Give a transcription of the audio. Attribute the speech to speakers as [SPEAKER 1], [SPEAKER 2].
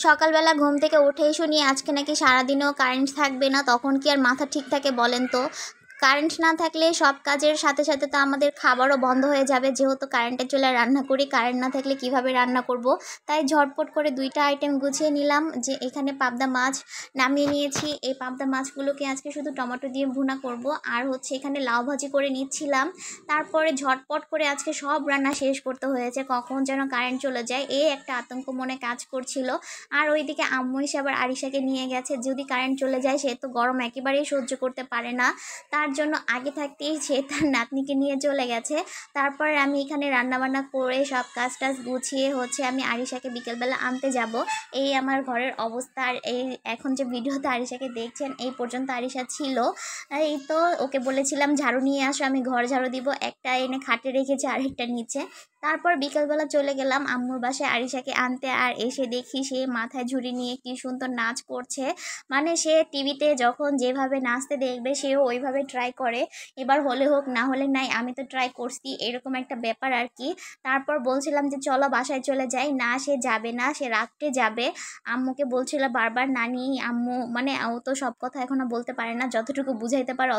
[SPEAKER 1] সকালবেলা ঘুম থেকে উঠেই শুনি আজকে নাকি সারাদিনও কারেন্ট থাকবে না, তখন কি আর মাথা ঠিক থাকে বলেন তো? কারেন্ট না থাকলে সব কাজের সাথে সাথে তো আমাদের খাবারও বন্ধ হয়ে যাবে, যেহেতু কারেন্টের চুলায় রান্না করি। কারেন্ট না থাকলে কিভাবে রান্না করব? তাই ঝটপট করে দুইটা আইটেম গুছিয়ে নিলাম। যে এখানে পাবদা মাছ নামিয়ে নিয়েছি, এই পাবদা মাছগুলোকে আজকে শুধু টমেটো দিয়ে ভুনা করব। আর হচ্ছে এখানে লাউ ভাজি করে নিচ্ছিলাম। তারপরে ঝটপট করে আজকে সব রান্না শেষ করতে হয়েছে, কখন যেন কারেন্ট চলে যায় এই একটা আতঙ্ক মনে কাজ করছিল। আর ওইদিকে আম্মু এসে আবার আরিশাকে নিয়ে গেছে, যদি কারেন্ট চলে যায় সে তো গরম একেবারেই সহ্য করতে পারে না, তার জন্য আগে থাকতেই সে তার নাতনিকে নিয়ে চলে গেছে। তারপর আমি এখানে রান্নাবান্না করে সব কাজ টাজ গুছিয়ে হচ্ছে আমি আরিশাকে বিকেলবেলা আনতে যাব। এই আমার ঘরের অবস্থা। আর এই এখন যে ভিডিওতে আরিশাকে দেখছেন, এই পর্যন্ত আরিশা ছিল। এই তো ওকে বলেছিলাম ঝাড়ু নিয়ে আসো, আমি ঘর ঝাড়ু দিব, একটা এনে খাটে রেখেছি আরেকটা নিচে। তারপর বিকেলবেলা চলে গেলাম আম্মুর বাসায় আরিশাকে আনতে। আর এসে দেখি সে মাথায় ঝুড়ি নিয়ে কি সুন্দর নাচ করছে। মানে সে টিভিতে যখন যেভাবে নাচতে দেখবে সেও ওইভাবে ট্রাই করে। এবার হলে হোক না হলে নাই, আমি তো ট্রাই করছি, এরকম একটা ব্যাপার আর কি। তারপর বলছিলাম যে চলো বাসায় চলে যাই, না সে যাবে না, সে রাত্রে যাবে। আম্মুকে বলছিল বারবার নানি আম্মু, মানে ও তো সব কথা এখনো বলতে পারে না, যতটুকু বুঝাইতে পারে